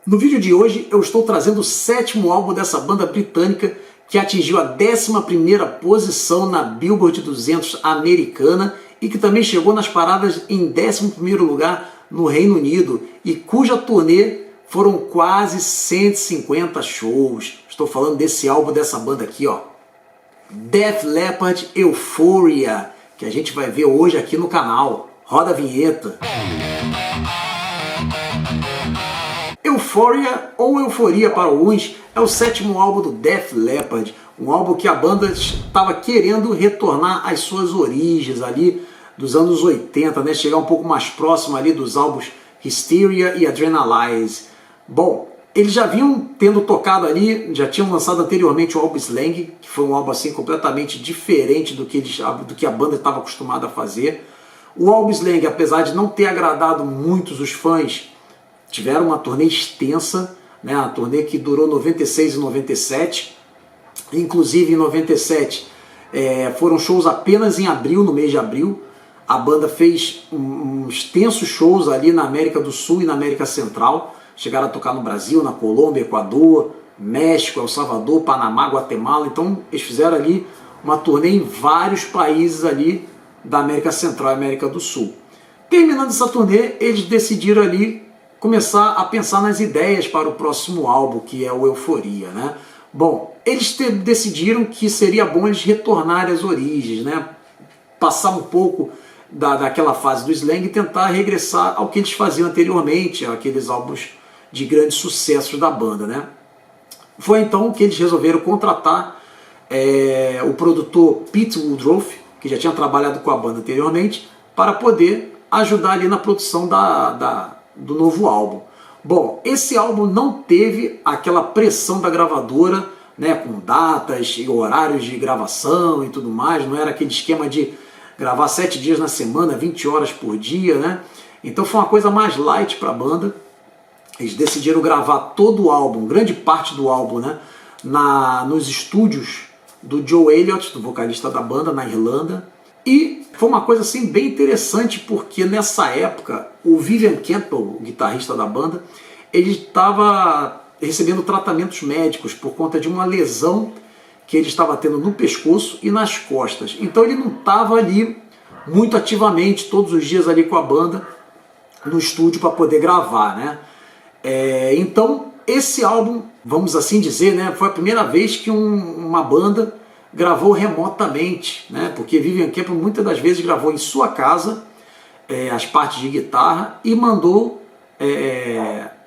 No vídeo de hoje eu estou trazendo o 7º álbum dessa banda britânica que atingiu a 11ª posição na Billboard 200 americana e que também chegou nas paradas em 11º lugar no Reino Unido e cuja turnê foram quase 150 shows. Estou falando desse álbum dessa banda aqui, ó, Def Leppard Euphoria, que a gente vai ver hoje aqui no canal. Roda a vinheta. Euphoria, ou Euforia para alguns, é o 7º álbum do Def Leppard, um álbum que a banda estava querendo retornar às suas origens ali dos anos 80, né? Chegar um pouco mais próximo ali dos álbuns Hysteria e Adrenalize. Bom, eles já vinham tendo tocado ali, já tinham lançado anteriormente o álbum Slang, que foi um álbum assim completamente diferente do que a banda estava acostumada a fazer. O álbum Slang, apesar de não ter agradado muitos os fãs, tiveram uma turnê extensa, né? Uma turnê que durou 96 e 97. Inclusive em 97 foram shows apenas em abril, no mês de abril. A banda fez uns extensos shows ali na América do Sul e na América Central. Chegaram a tocar no Brasil, na Colômbia, Equador, México, El Salvador, Panamá, Guatemala. Então eles fizeram ali uma turnê em vários países ali da América Central e América do Sul. Terminando essa turnê, eles decidiram ali começar a pensar nas ideias para o próximo álbum, que é o Euforia, né? Bom, eles decidiram que seria bom eles retornarem às origens, né? Passar um pouco daquela fase do Slang e tentar regressar ao que eles faziam anteriormente, aqueles álbuns de grande sucesso da banda, né? Foi então que eles resolveram contratar o produtor Pete Woodruff, que já tinha trabalhado com a banda anteriormente, para poder ajudar ali na produção do novo álbum. Bom, esse álbum não teve aquela pressão da gravadora, né, com datas e horários de gravação e tudo mais, não era aquele esquema de gravar 7 dias na semana, 20 horas por dia, né? Então foi uma coisa mais light para a banda. Eles decidiram gravar todo o álbum, grande parte do álbum, né, nos estúdios do Joe Elliott, do vocalista da banda, na Irlanda. E foi uma coisa assim bem interessante, porque nessa época o Vivian Campbell, o guitarrista da banda, ele estava recebendo tratamentos médicos por conta de uma lesão que ele estava tendo no pescoço e nas costas. Então ele não estava ali muito ativamente todos os dias ali com a banda no estúdio para poder gravar, né? Então esse álbum, vamos assim dizer, né, foi a primeira vez que uma banda gravou remotamente, né? Porque Vivian Campbell muitas das vezes gravou em sua casa as partes de guitarra e mandou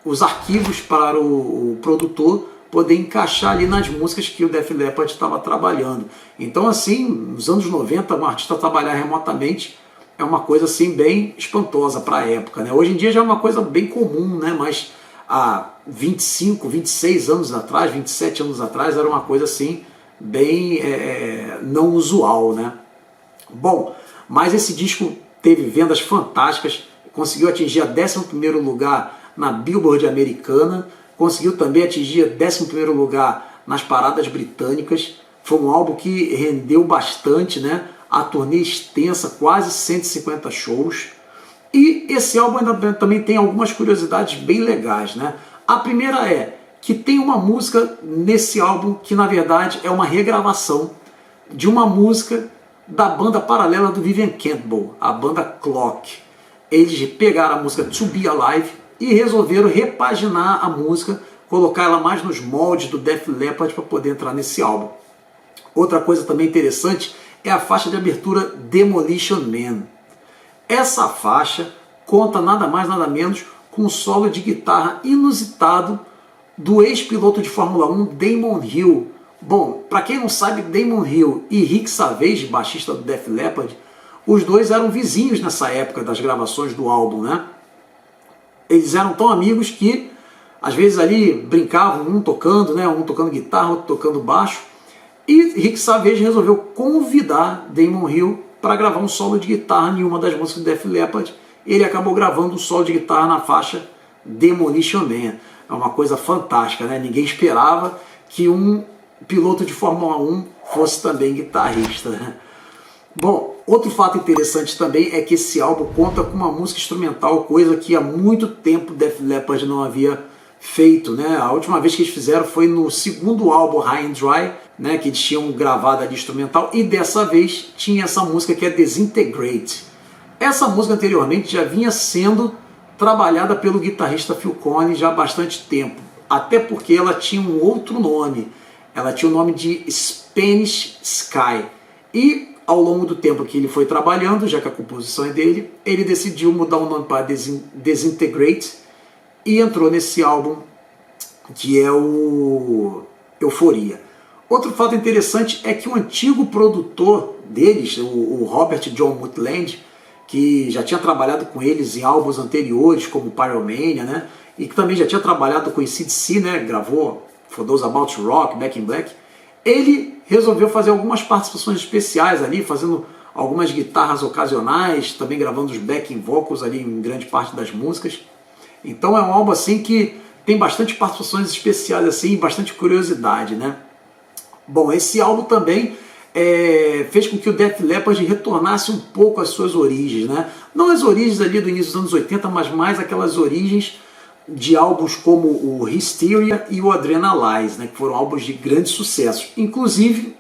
os arquivos para o produtor poder encaixar ali nas músicas que o Def Leppard estava trabalhando. Então assim, nos anos 90, um artista trabalhar remotamente é uma coisa assim bem espantosa para a época, né? Hoje em dia já é uma coisa bem comum, né? Mas há 25, 26 anos atrás, 27 anos atrás, era uma coisa assim bem não usual, né? Bom, mas esse disco teve vendas fantásticas, conseguiu atingir a 11º lugar na Billboard americana, conseguiu também atingir 11º lugar nas paradas britânicas. Foi um álbum que rendeu bastante, né? A turnê extensa, quase 150 shows. E esse álbum ainda também tem algumas curiosidades bem legais, né? A primeira é que tem uma música nesse álbum que na verdade é uma regravação de uma música da banda paralela do Vivian Campbell, a banda Clock. Eles pegaram a música To Be Alive e resolveram repaginar a música, colocar ela mais nos moldes do Def Leppard para poder entrar nesse álbum. Outra coisa também interessante é a faixa de abertura Demolition Man. Essa faixa conta nada mais nada menos com um solo de guitarra inusitado do ex-piloto de Fórmula 1 Damon Hill. Bom, para quem não sabe, Damon Hill e Rick Savage, baixista do Def Leppard, os dois eram vizinhos nessa época das gravações do álbum, né? Eles eram tão amigos que às vezes ali brincavam, um tocando, né, um tocando guitarra, outro tocando baixo. E Rick Savage resolveu convidar Damon Hill para gravar um solo de guitarra em uma das músicas do Def Leppard. Ele acabou gravando um solo de guitarra na faixa Demolition Man. É uma coisa fantástica, né? Ninguém esperava que um piloto de Fórmula 1 fosse também guitarrista, né? Bom, outro fato interessante também é que esse álbum conta com uma música instrumental, coisa que há muito tempo Def Leppard não havia feito, né? A última vez que eles fizeram foi no segundo álbum High and Dry, né? Que eles tinham gravado ali instrumental, e dessa vez tinha essa música que é Disintegrate. Essa música anteriormente já vinha sendo trabalhada pelo guitarrista Phil Collins já há bastante tempo, até porque ela tinha um outro nome, ela tinha o nome de Spanish Sky, e ao longo do tempo que ele foi trabalhando, já que a composição é dele, ele decidiu mudar o nome para Disintegrate e entrou nesse álbum que é o Euphoria. Outro fato interessante é que o antigo produtor deles, o Robert John Mutland, que já tinha trabalhado com eles em álbuns anteriores, como Pyromania, né? E que também já tinha trabalhado com o AC/DC, né? Gravou For Those About to Rock, Back in Black. Ele resolveu fazer algumas participações especiais ali, fazendo algumas guitarras ocasionais, também gravando os backing vocals ali em grande parte das músicas. Então é um álbum assim que tem bastante participações especiais assim, bastante curiosidade, né? Bom, esse álbum também fez com que o Def Leppard retornasse um pouco às suas origens, né? Não as origens ali do início dos anos 80, mas mais aquelas origens de álbuns como o Hysteria e o Adrenalize, né? Que foram álbuns de grande sucesso. Inclusive,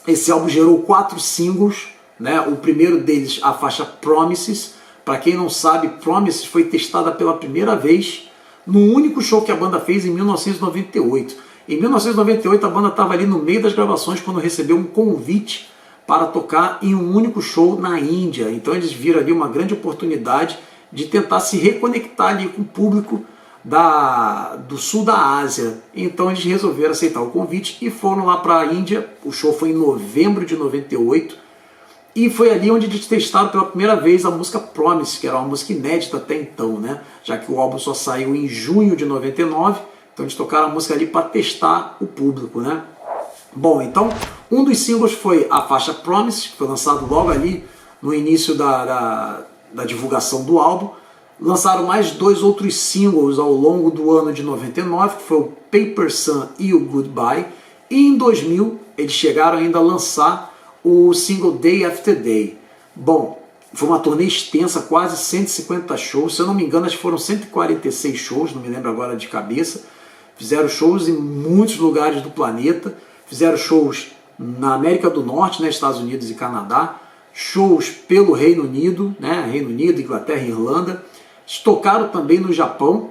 esse álbum gerou 4 singles, né? O primeiro deles, a faixa Promises. Para quem não sabe, Promises foi testada pela primeira vez no único show que a banda fez em 1998. Em 1998 a banda estava ali no meio das gravações quando recebeu um convite para tocar em um único show na Índia. Então eles viram ali uma grande oportunidade de tentar se reconectar ali com o público do sul da Ásia. Então eles resolveram aceitar o convite e foram lá para a Índia. O show foi em novembro de 98 e foi ali onde eles testaram pela primeira vez a música Promise, que era uma música inédita até então, né? Já que o álbum só saiu em junho de 99. Então eles tocaram a música ali para testar o público, né? Bom, então um dos singles foi a faixa Promise, que foi lançado logo ali no início da divulgação do álbum. Lançaram mais 2 outros singles ao longo do ano de 99, que foi o Paper Sun e o Goodbye. E em 2000 eles chegaram ainda a lançar o single Day After Day. Bom, foi uma turnê extensa, quase 150 shows. Se eu não me engano, acho que foram 146 shows, não me lembro agora de cabeça. Fizeram shows em muitos lugares do planeta, fizeram shows na América do Norte, né, Estados Unidos e Canadá, shows pelo Reino Unido, né, Reino Unido, Inglaterra e Irlanda, tocaram também no Japão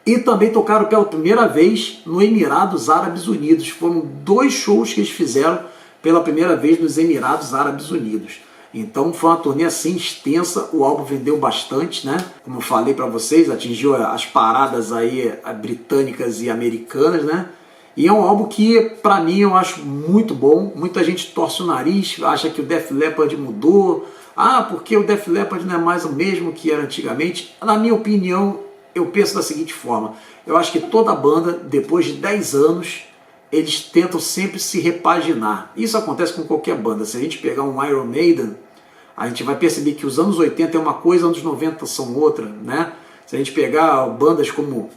e também tocaram pela primeira vez no Emirados Árabes Unidos. Foram 2 shows que eles fizeram pela primeira vez nos Emirados Árabes Unidos. Então foi uma turnê assim extensa, o álbum vendeu bastante, né? Como eu falei para vocês, atingiu as paradas aí britânicas e americanas, né? E é um álbum que, para mim, eu acho muito bom. Muita gente torce o nariz, acha que o Def Leppard mudou. Ah, porque o Def Leppard não é mais o mesmo que era antigamente. Na minha opinião, eu penso da seguinte forma. Eu acho que toda banda, depois de 10 anos, eles tentam sempre se repaginar. Isso acontece com qualquer banda. Se a gente pegar um Iron Maiden, a gente vai perceber que os anos 80 é uma coisa, anos 90 são outra, né? Se a gente pegar bandas como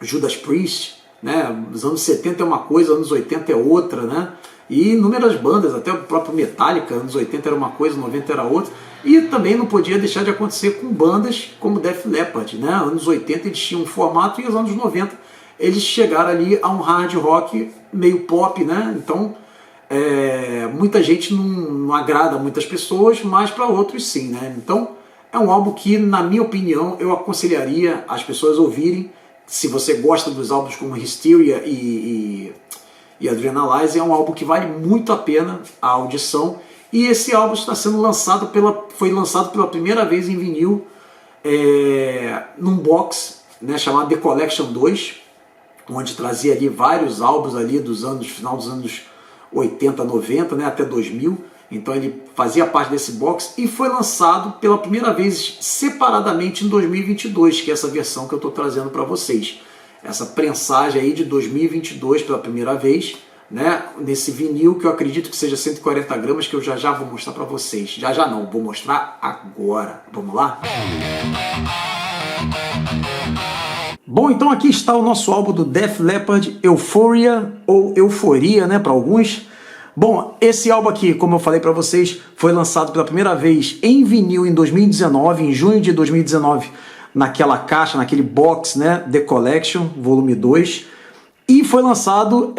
Judas Priest, né? Os anos 70 é uma coisa, anos 80 é outra, né? E inúmeras bandas, até o próprio Metallica, anos 80 era uma coisa, 90 era outra. E também não podia deixar de acontecer com bandas como Def Leppard, né? Anos 80 eles tinham um formato e os anos 90 eles chegaram ali a um hard rock meio pop, né? Então muita gente não agrada muitas pessoas, mas para outros sim, né? Então é um álbum que, na minha opinião, eu aconselharia as pessoas a ouvirem. Se você gosta dos álbuns como Hysteria e Adrenalize, é um álbum que vale muito a pena a audição. E esse álbum está sendo lançado foi lançado pela primeira vez em vinil num box, né, chamado The Collection 2, onde trazia ali vários álbuns ali final dos anos 80, 90, né, até 2000. Então ele fazia parte desse box e foi lançado pela primeira vez separadamente em 2022, que é essa versão que eu estou trazendo para vocês. Essa prensagem aí de 2022 pela primeira vez, né, nesse vinil que eu acredito que seja 140 gramas, que eu já vou mostrar para vocês. Já não, vou mostrar agora. Vamos lá? Bom, então aqui está o nosso álbum do Def Leppard, Euphoria, ou Euforia, né, para alguns. Bom, esse álbum aqui, como eu falei para vocês, foi lançado pela primeira vez em vinil em 2019, em junho de 2019, naquela caixa, naquele box, né, The Collection, volume 2, e foi lançado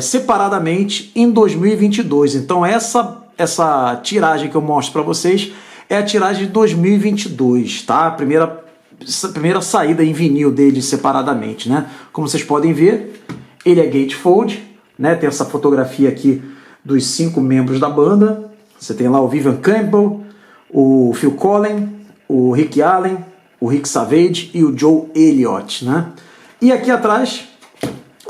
separadamente em 2022. Então essa tiragem que eu mostro para vocês é a tiragem de 2022, tá? A primeira saída em vinil dele separadamente, né? Como vocês podem ver, ele é gatefold, né? Tem essa fotografia aqui dos 5 membros da banda. Você tem lá o Vivian Campbell, o Phil Collen, o Rick Allen, o Rick Savage e o Joe Elliott, né? E aqui atrás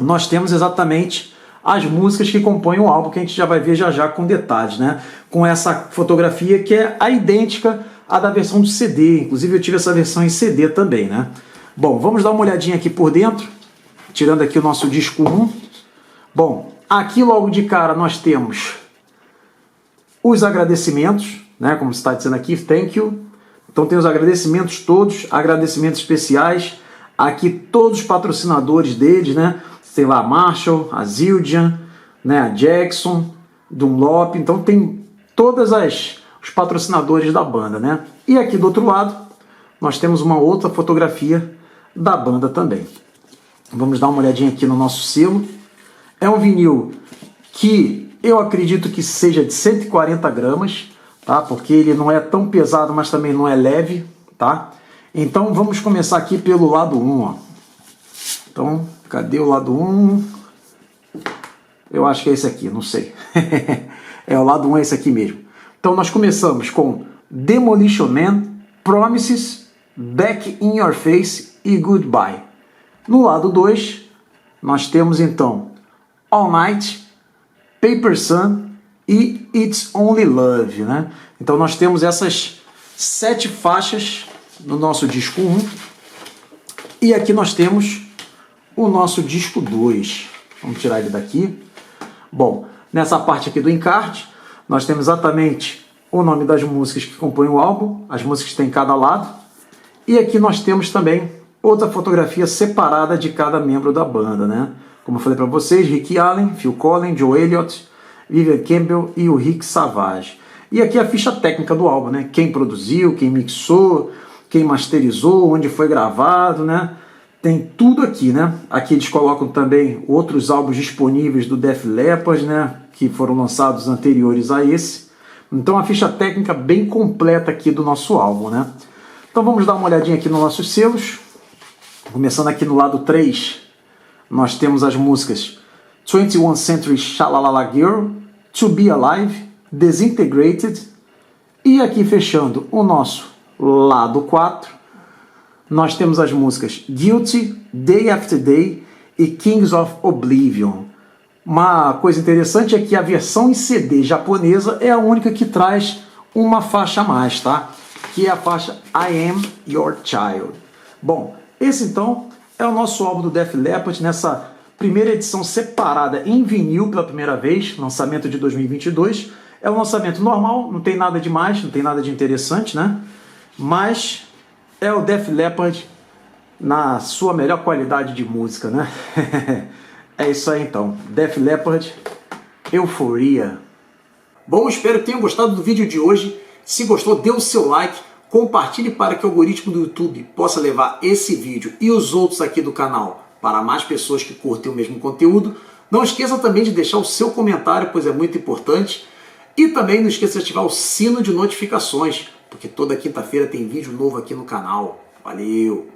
nós temos exatamente as músicas que compõem o álbum, que a gente já vai ver já com detalhes, né? Com essa fotografia que é a idêntica à da versão do CD. Inclusive eu tive essa versão em CD também, né? Bom, vamos dar uma olhadinha aqui por dentro, tirando aqui o nosso disco 1. Bom, aqui logo de cara nós temos os agradecimentos, né? Como está dizendo aqui, thank you. Então tem os agradecimentos todos, agradecimentos especiais. Aqui todos os patrocinadores deles, né? Tem lá a Marshall, a Zildjian, né? A Jackson, Dunlop. Então tem todos os patrocinadores da banda, né? E aqui do outro lado nós temos uma outra fotografia da banda também. Vamos dar uma olhadinha aqui no nosso selo. É um vinil que eu acredito que seja de 140 gramas, tá? Porque ele não é tão pesado, mas também não é leve, tá? Então vamos começar aqui pelo lado 1, ó. Então, cadê o lado 1? Eu acho que é esse aqui, não sei. O lado 1 é esse aqui mesmo. Então nós começamos com Demolition Man, Promises, Back in Your Face e Goodbye. No lado 2, nós temos então All Night, Paper Sun e It's Only Love, né? Então nós temos essas 7 faixas no nosso disco 1. E aqui nós temos o nosso disco 2. Vamos tirar ele daqui. Bom, nessa parte aqui do encarte, nós temos exatamente o nome das músicas que compõem o álbum, as músicas que tem em cada lado. E aqui nós temos também outra fotografia separada de cada membro da banda, né? Como eu falei para vocês, Rick Allen, Phil Collen, Joe Elliott, Vivian Campbell e o Rick Savage. E aqui a ficha técnica do álbum, né? Quem produziu, quem mixou, quem masterizou, onde foi gravado, né? Tem tudo aqui, né? Aqui eles colocam também outros álbuns disponíveis do Def Leppard, né? Que foram lançados anteriores a esse. Então a ficha técnica bem completa aqui do nosso álbum, né? Então vamos dar uma olhadinha aqui nos nossos selos. Começando aqui no lado 3, nós temos as músicas 21st Century Shalalala Girl, To Be Alive, Disintegrated. E aqui fechando o nosso lado 4, nós temos as músicas Guilty, Day After Day e Kings of Oblivion. Uma coisa interessante é que a versão em CD japonesa é a única que traz uma faixa a mais, tá? Que é a faixa I Am Your Child. Bom, esse então é o nosso álbum do Def Leppard nessa primeira edição separada em vinil pela primeira vez, lançamento de 2022. É um lançamento normal, não tem nada demais, não tem nada de interessante, né? Mas é o Def Leppard na sua melhor qualidade de música, né? É isso aí então, Def Leppard, Euforia. Bom, espero que tenham gostado do vídeo de hoje. Se gostou, dê o seu like, compartilhe para que o algoritmo do YouTube possa levar esse vídeo e os outros aqui do canal para mais pessoas que curtem o mesmo conteúdo. Não esqueça também de deixar o seu comentário, pois é muito importante. E também não esqueça de ativar o sino de notificações, porque toda quinta-feira tem vídeo novo aqui no canal. Valeu!